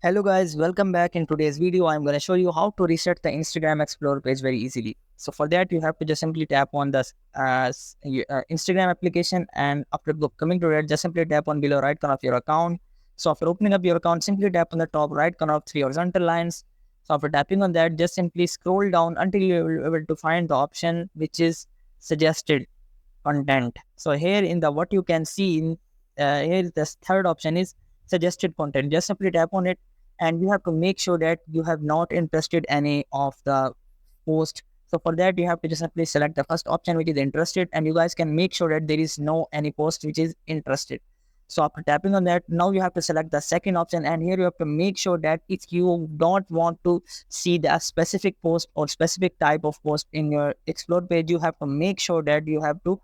Hello guys, welcome back. In today's video, I'm going to show you how to reset the Instagram Explorer page very easily. So for that, you have to just simply tap on the Instagram application, and after coming to it, just simply tap on below right corner of your account. So after opening up your account, simply tap on the top right corner of three horizontal lines. So after tapping on that, just simply scroll down until you're able to find the option which is suggested content. So here in the what you can see in here the third option is suggested content. Just simply tap on it, and you have to make sure that you have not interested any of the post. So for that, you have to just simply select the first option which is interested, and you guys can make sure that there is no any post which is interested. So after tapping on that, now you have to select the second option, and here you have to make sure that if you don't want to see the specific post or specific type of post in your explore page, you have to make sure that you have to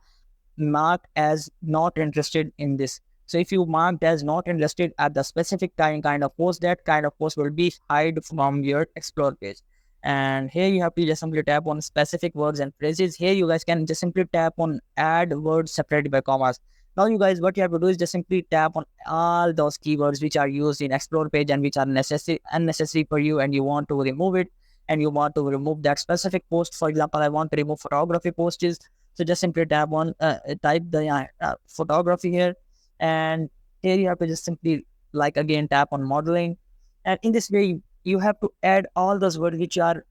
marked as not interested in this. So if you marked as not interested at the specific time kind of post, that kind of post will be hide from your explore page. And here you have to just simply tap on specific words and phrases. Here you guys can just simply tap on add words separated by commas. Now you guys, what you have to do is just simply tap on all those keywords which are used in explore page and which are unnecessary for you, and you want to remove it, and you want to remove that specific post. For example, I want to remove photography posts. So just simply tap on type the photography here, and here you have to just simply like again tap on modeling, and in this way you have to add all those words which are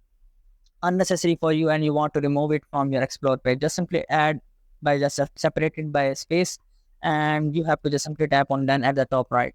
unnecessary for you and you want to remove it from your explore page. Just simply add by just separated by a space, and you have to just simply tap on done at the top right.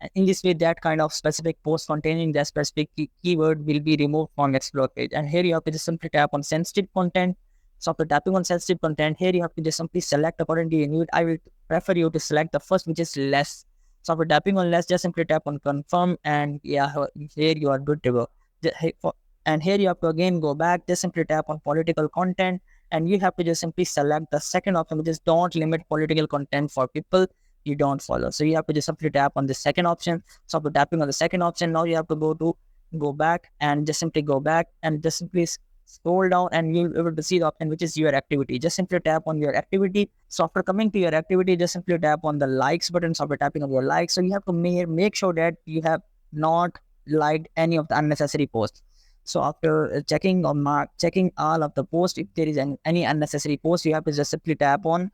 And in this way, that kind of specific post containing that specific keyword will be removed from explore page. And here you have to just simply tap on sensitive content. So after tapping on sensitive content, here you have to just simply select according to your need. I will prefer you to select the first, which is less. So after tapping on less, just simply tap on confirm, and yeah, here you are good to go. And here you have to again go back, just simply tap on political content, and you have to just simply select the second option, which is don't limit political content for people you don't follow. So you have to just simply tap on the second option. So after tapping on the second option, now you have to go back and just simply go back and just simply scroll down, and you'll be able to see the option which is your activity. Just simply tap on your activity. So after coming to your activity, just simply tap on the likes button. So after tapping on your likes, so you have to make sure that you have not liked any of the unnecessary posts. So after checking or checking all of the posts, if there is any unnecessary post, you have to just simply tap on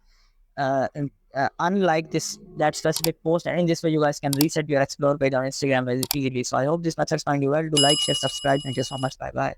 unlike that specific post, and in this way you guys can reset your explore page on Instagram very easily. So I hope this method find you well. Do like, share, subscribe. Thank you so much. Bye bye.